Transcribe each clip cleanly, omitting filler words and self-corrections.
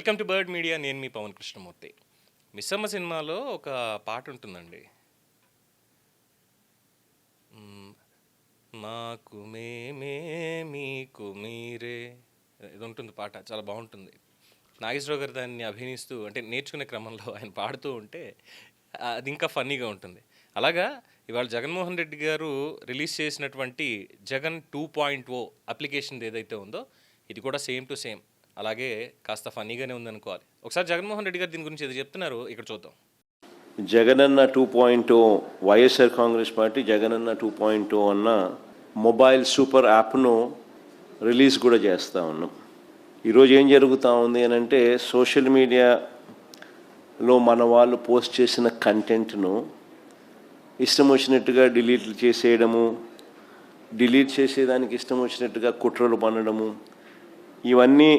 Welcome to bird media. నేను మీ పవన్ కృష్ణమూర్తి. మిస్సమ్మ సినిమాలో ఒక పాట ఉంటుందండి. మాకు మేమే మీకు మీరే, ఇది ఉంటుంది పాట. చాలా బాగుంటుంది. నాగేశ్వరరావు గారు దాన్ని అభినయిస్తూ అంటే నేర్చుకునే క్రమంలో ఆయన పాడుతూ ఉంటే అది ఇంకా ఫన్నీగా ఉంటుంది. అలాగా ఇవాళ జగన్మోహన్ రెడ్డి గారు రిలీజ్ చేసినటువంటి జగన్ 2.0 అప్లికేషన్ ఏదైతే ఉందో ఇది కూడా సేమ్ టు సేమ్ అలాగే కాస్త ఫన్నీగానే ఉందనుకోవాలి. ఒకసారి జగన్మోహన్ రెడ్డి గారు దీని గురించి ఏదో చెప్తున్నారు, ఇక్కడ చూద్దాం. జగనన్న 2.0 వైఎస్ఆర్ కాంగ్రెస్ పార్టీ జగనన్న 2.0 అన్న మొబైల్ సూపర్ యాప్ను రిలీజ్ కూడా చేస్తూ ఉన్నాం. ఈరోజు ఏం జరుగుతూ ఉంది అని అంటే సోషల్ మీడియాలో మన వాళ్ళు పోస్ట్ చేసిన కంటెంట్ను ఇష్టం వచ్చినట్టుగా డిలీట్ చేసేయడము, డిలీట్ చేసేదానికి ఇష్టం వచ్చినట్టుగా కుట్రలు పన్నడము, ఇవన్నీ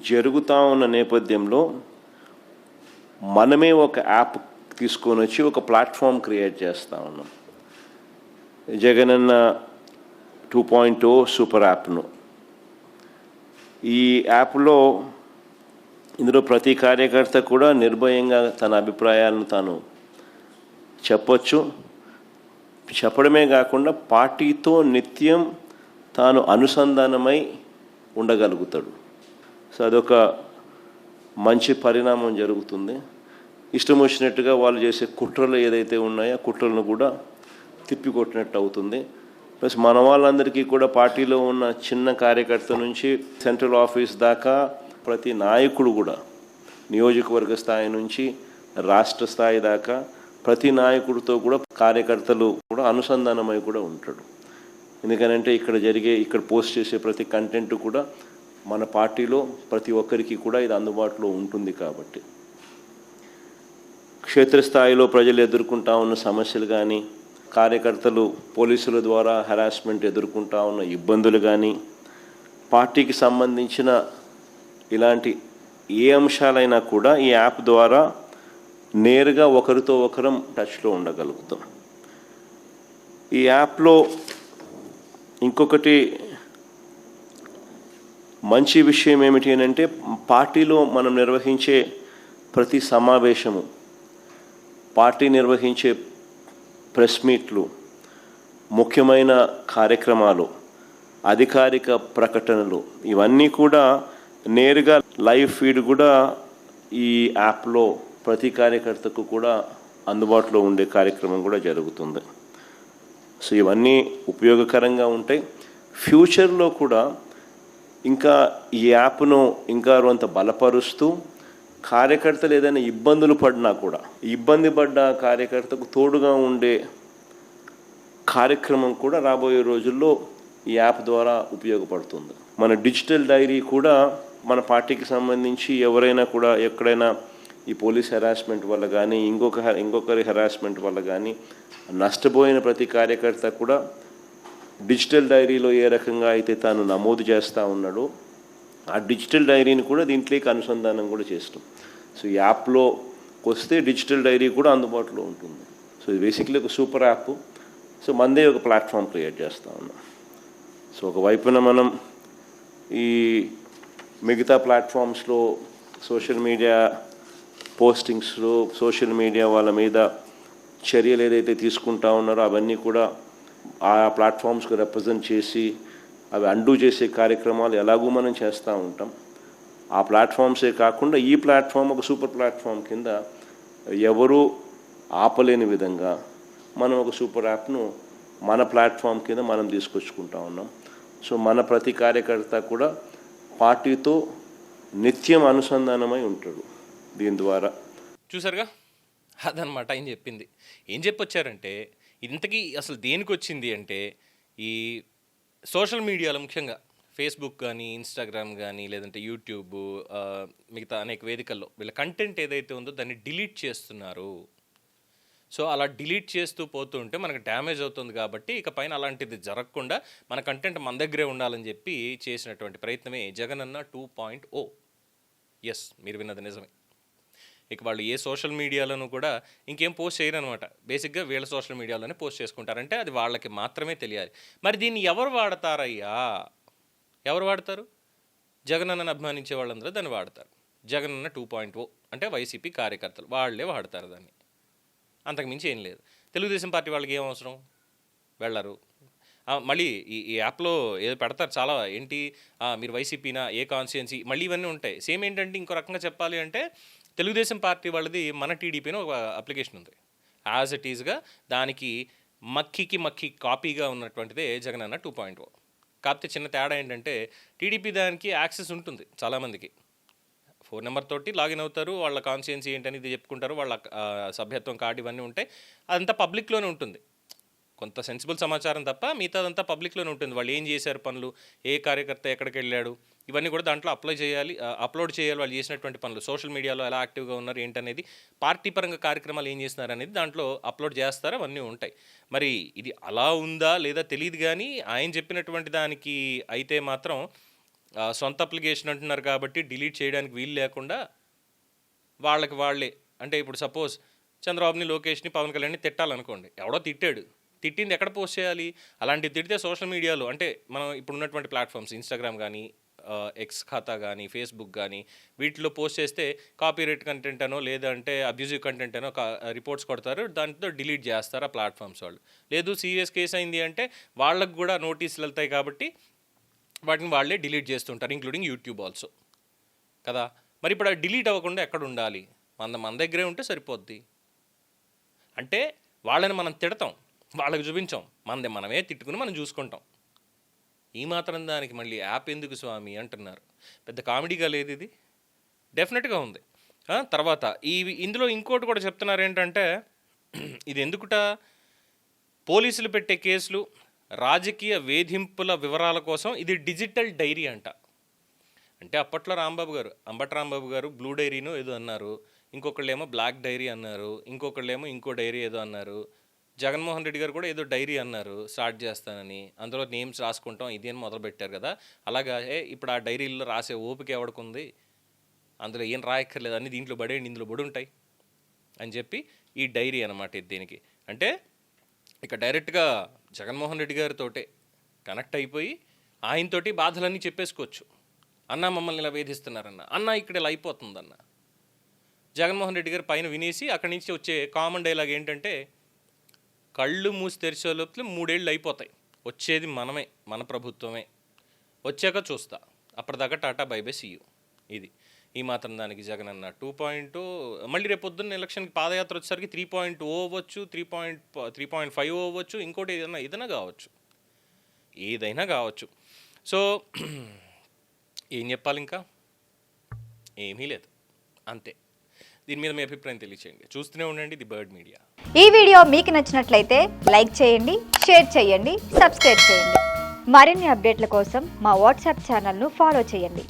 జరుగుతూ ఉన్న నేపథ్యంలో మనమే ఒక యాప్ తీసుకొని వచ్చి ఒక ప్లాట్ఫామ్ క్రియేట్ చేస్తూ ఉన్నాం. జగనన్న 2.0 సూపర్ యాప్ను. ఈ యాప్లో ఇందులో ప్రతి కార్యకర్త కూడా నిర్భయంగా తన అభిప్రాయాలను తాను చెప్పొచ్చు. చెప్పడమే కాకుండా పార్టీతో నిత్యం తాను అనుసంధానమై ఉండగలుగుతాడు. సో అదొక మంచి పరిణామం జరుగుతుంది. ఇష్టం వచ్చినట్టుగా వాళ్ళు చేసే కుట్రలు ఏదైతే ఉన్నాయో కుట్రలను కూడా తిప్పికొట్టినట్టు అవుతుంది. ప్లస్ మన వాళ్ళందరికీ కూడా పార్టీలో ఉన్న చిన్న కార్యకర్త నుంచి సెంట్రల్ ఆఫీస్ దాకా ప్రతి నాయకుడు కూడా నియోజకవర్గ స్థాయి నుంచి రాష్ట్ర స్థాయి దాకా ప్రతి నాయకుడితో కూడా కార్యకర్తలు కూడా అనుసంధానమై కూడా ఉంటాడు. ఎందుకనంటే ఇక్కడ పోస్ట్ చేసే ప్రతి కంటెంట్ కూడా మన పార్టీలో ప్రతి ఒక్కరికి కూడా ఇది అందుబాటులో ఉంటుంది. కాబట్టి క్షేత్రస్థాయిలో ప్రజలు ఎదుర్కొంటా ఉన్న సమస్యలు కానీ, కార్యకర్తలు పోలీసుల ద్వారా హెరాస్మెంట్ ఎదుర్కొంటా ఉన్న ఇబ్బందులు కానీ, పార్టీకి సంబంధించిన ఇలాంటి ఏ అంశాలైనా కూడా ఈ యాప్ ద్వారా నేరుగా ఒకరితో ఒకరం టచ్లో ఉండగలుగుతాం. ఈ యాప్లో ఇంకొకటి మంచి విషయం ఏమిటి అని అంటే పార్టీలో మనం నిర్వహించే ప్రతి సమావేశము, పార్టీ నిర్వహించే ప్రెస్ మీట్లు, ముఖ్యమైన కార్యక్రమాలు, అధికారిక ప్రకటనలు ఇవన్నీ కూడా నేరుగా లైవ్ ఫీడ్ కూడా ఈ యాప్లో ప్రతి కార్యకర్తకు కూడా అందుబాటులో ఉండే కార్యక్రమం కూడా జరుగుతుంది. సో ఇవన్నీ ఉపయోగకరంగా ఉంటాయి. ఫ్యూచర్లో కూడా ఇంకా ఈ యాప్ను ఇంకా కొంత బలపరుస్తూ కార్యకర్తలు ఏదైనా ఇబ్బందులు పడినా కూడా ఇబ్బంది పడ్డ కార్యకర్తకు తోడుగా ఉండే కార్యక్రమం కూడా రాబోయే రోజుల్లో ఈ యాప్ ద్వారా ఉపయోగపడుతుంది. మన డిజిటల్ డైరీ కూడా మన పార్టీకి సంబంధించి ఎవరైనా కూడా ఎక్కడైనా ఈ పోలీస్ హెరాస్మెంట్ వల్ల కానీ ఇంకొకరి హెరాస్మెంట్ వల్ల కానీ నష్టపోయిన ప్రతి కార్యకర్త కూడా డిజిటల్ డైరీలో ఏ రకంగా అయితే తాను నమోదు చేస్తూ ఉన్నాడో ఆ డిజిటల్ డైరీని కూడా దీంట్లోకి అనుసంధానం కూడా చేస్తాం. సో ఈ యాప్లో వస్తే డిజిటల్ డైరీ కూడా అందుబాటులో ఉంటుంది. సో ఇది బేసిక్లీ ఒక సూపర్ యాప్. సో మనదే ఒక ప్లాట్ఫామ్ క్రియేట్ చేస్తూ ఉన్నాం. సో ఒకవైపున మనం ఈ మిగతా ప్లాట్ఫామ్స్లో సోషల్ మీడియా పోస్టింగ్స్లో సోషల్ మీడియా వాళ్ళ మీద చర్యలు ఏదైతే తీసుకుంటా ఉన్నారో అవన్నీ కూడా ఆ ప్లాట్ఫామ్స్కి రిప్రజెంట్ చేసి అవి అండూ చేసే కార్యక్రమాలు ఎలాగూ మనం చేస్తూ ఉంటాం. ఆ ప్లాట్ఫామ్సే కాకుండా ఈ ప్లాట్ఫామ్ ఒక సూపర్ ప్లాట్ఫామ్ కింద ఎవరూ ఆపలేని విధంగా మనం ఒక సూపర్ యాప్ను మన ప్లాట్ఫామ్ కింద మనం తీసుకొచ్చుకుంటా ఉన్నాం. సో మన ప్రతి కార్యకర్త కూడా పార్టీతో నిత్యం అనుసంధానమై ఉంటాడు దీని ద్వారా. చూసారుగా, అదనమాట ఆయన చెప్పింది. ఏం చెప్పొచ్చారంటే ఇంతకీ అసలు దేనికి వచ్చింది అంటే ఈ సోషల్ మీడియాలో ముఖ్యంగా ఫేస్బుక్ కానీ ఇన్స్టాగ్రామ్ కానీ లేదంటే యూట్యూబ్ మిగతా అనేక వేదికల్లో వీళ్ళ కంటెంట్ ఏదైతే ఉందో దాన్ని డిలీట్ చేస్తున్నారు. సో అలా డిలీట్ చేస్తూ పోతూ ఉంటే మనకు డ్యామేజ్ అవుతుంది. కాబట్టి ఇక పైన అలాంటిది జరగకుండా మన కంటెంట్ మన దగ్గరే ఉండాలని చెప్పి చేసినటువంటి ప్రయత్నమే జగనన్న 2.0. ఎస్, మీరు విన్నది నిజమే. ఇక వాళ్ళు ఏ సోషల్ మీడియాలను కూడా ఇంకేం పోస్ట్ చేయరు అనమాట. బేసిక్గా వీళ్ళ సోషల్ మీడియాలోనే పోస్ట్ చేసుకుంటారంటే అది వాళ్ళకి మాత్రమే తెలియాలి. మరి దీన్ని ఎవరు వాడతారయ్యా? ఎవరు వాడతారు? జగనన్నను అభిమానించే వాళ్ళందరూ దాన్ని వాడతారు. జగనన్న 2.0 అంటే వైసీపీ కార్యకర్తలు వాళ్ళే వాడతారు దాన్ని, అంతకుమించి ఏం లేదు. తెలుగుదేశం పార్టీ వాళ్ళకి ఏం అవసరం, వెళ్ళరు. మళ్ళీ ఈ యాప్లో ఏదో పెడతారు చాలా, ఏంటి మీరు వైసీపీనా, ఏ కాన్స్టిట్యున్సీ, మళ్ళీ ఇవన్నీ ఉంటాయి. సేమ్ ఏంటంటే ఇంకో రకంగా చెప్పాలి అంటే తెలుగుదేశం పార్టీ వాళ్ళది మన టీడీపీని ఒక అప్లికేషన్ ఉంది, యాజ్ ఇట్ ఈజ్గా దానికి మక్కి కాపీగా ఉన్నటువంటిదే జగనన్న 2.0. కాకపోతే చిన్న తేడా ఏంటంటే టీడీపీ దానికి యాక్సెస్ ఉంటుంది, చాలామందికి ఫోన్ నెంబర్ తోటి లాగిన్ అవుతారు, వాళ్ళ కాన్స్టిట్యున్సీ ఏంటని ఇది చెప్పుకుంటారు, వాళ్ళ సభ్యత్వం కార్డు ఇవన్నీ ఉంటాయి, అదంతా పబ్లిక్లోనే ఉంటుంది. కొంత సెన్సిబుల్ సమాచారం తప్ప మిగతాదంతా పబ్లిక్లోనే ఉంటుంది. వాళ్ళు ఏం చేశారు పనులు, ఏ కార్యకర్త ఎక్కడికి వెళ్ళాడు, ఇవన్నీ కూడా దాంట్లో అప్లోడ్ చేయాలి. వాళ్ళు చేసినటువంటి పనులు, సోషల్ మీడియాలో ఎలా యాక్టివ్గా ఉన్నారు ఏంటనేది, పార్టీ పరంగా కార్యక్రమాలు ఏం చేస్తున్నారు అనేది దాంట్లో అప్లోడ్ చేస్తారు, అవన్నీ ఉంటాయి. మరి ఇది అలా ఉందా లేదా తెలియదు, కానీ ఆయన చెప్పినటువంటి దానికి అయితే మాత్రం సొంత అప్లికేషన్ అంటున్నారు కాబట్టి డిలీట్ చేయడానికి వీలు లేకుండా వాళ్ళకి వాళ్ళే, అంటే ఇప్పుడు సపోజ్ చంద్రబాబుని, లోకేష్ని, పవన్ కళ్యాణ్ని తిట్టాలనుకోండి, ఎవడో తిట్టాడు, తిట్టింది ఎక్కడ పోస్ట్ చేయాలి, అలాంటివి తిడితే సోషల్ మీడియాలో, అంటే మనం ఇప్పుడు ఉన్నటువంటి ప్లాట్ఫామ్స్ ఇన్స్టాగ్రామ్ కానీ, ఎక్స్ ఖాతా కానీ, ఫేస్బుక్ కానీ, వీటిలో పోస్ట్ చేస్తే కాపీరైట్ కంటెంట్ అనో లేదంటే అబ్యూజివ్ కంటెంట్ అనో రిపోర్ట్స్ కొడతారు, దాంతో డిలీట్ చేస్తారు ఆ ప్లాట్ఫామ్స్ వాళ్ళు. లేదు సీరియస్ కేసు అయింది అంటే వాళ్ళకు కూడా నోటీసులు వెళ్తాయి కాబట్టి వాటిని వాళ్ళే డిలీట్ చేస్తుంటారు, ఇంక్లూడింగ్ యూట్యూబ్ ఆల్సో కదా. మరి ఇప్పుడు డిలీట్ అవ్వకుండా ఎక్కడ ఉండాలి, మన దగ్గరే ఉంటే సరిపోద్ది. అంటే వాళ్ళని మనం తిడతాం, వాళ్ళకి చూపించాం, మనమే తిట్టుకుని మనం చూసుకుంటాం. ఈ మాత్రం దానికి మళ్ళీ యాప్ ఎందుకు స్వామి అంటున్నారు. పెద్ద కామెడీగా లేదు ఇది, డెఫినెట్గా ఉంది. తర్వాత ఇందులో ఇంకోటి కూడా చెప్తున్నారు ఏంటంటే, ఇది ఎందుకుట, పోలీసులు పెట్టే కేసులు, రాజకీయ వేధింపుల వివరాల కోసం ఇది డిజిటల్ డైరీ అంట. అంటే అప్పట్లో అంబటి రాంబాబు గారు బ్లూ డైరీను ఏదో అన్నారు, ఇంకొకళ్ళేమో బ్లాక్ డైరీ అన్నారు, ఇంకొకళ్ళేమో ఇంకో డైరీ ఏదో అన్నారు, జగన్మోహన్ రెడ్డి గారు కూడా ఏదో డైరీ అన్నారు స్టార్ట్ చేస్తానని, అందులో నేమ్స్ రాసుకుంటాం ఇది అని మొదలుపెట్టారు కదా. అలాగా ఇప్పుడు ఆ డైరీల్లో రాసే ఓపిక ఎవడుకుంది, అందులో ఏం రాయక్కర్లేదు, అన్ని దీంట్లో పడేయండి, ఇందులో పడి ఉంటాయి అని చెప్పి ఈ డైరీ అనమాట. ఇది దీనికి అంటే ఇక డైరెక్ట్గా జగన్మోహన్ రెడ్డి గారితోటే కనెక్ట్ అయిపోయి ఆయనతోటి బాధలన్నీ చెప్పేసుకోవచ్చు. అన్న మమ్మల్ని ఇలా వేధిస్తున్నారన్న, అన్న ఇక్కడ ఇలా అయిపోతుందన్న. జగన్మోహన్ రెడ్డి గారు పైన వినేసి అక్కడి నుంచి వచ్చే కామన్ డైలాగ్ ఏంటంటే, కళ్ళు మూసి తెరిచే లోపల 3 ఏళ్ళు అయిపోతాయి, వచ్చేది మనమే, మన ప్రభుత్వమే, వచ్చాక చూస్తా, అప్పటిదాకా tata bye bye see you. ఇది ఈ మాత్రం దానికి జగనన్న 2.0. మళ్ళీ రేపు పొద్దున్న ఎలక్షన్కి పాదయాత్ర వచ్చేసరికి 3.0 అవ్వచ్చు, 3.5 అవ్వచ్చు, ఇంకోటి ఏదైనా కావచ్చు. సో ఏం చెప్పాలి, ఇంకా ఏమీ లేదు, అంతే. దీని మీద మీ అభిప్రాయం తెలియచేయండి. చూస్తూనే ఉండండి ది బర్డ్ మీడియా. ఈ వీడియో మీకు నచ్చినట్లయితే లైక్ చేయండి, షేర్ చేయండి, సబ్స్క్రైబ్ చేయండి. మరిన్ని అప్డేట్ల కోసం మా వాట్సాప్ ఛానల్ను ఫాలో చేయండి.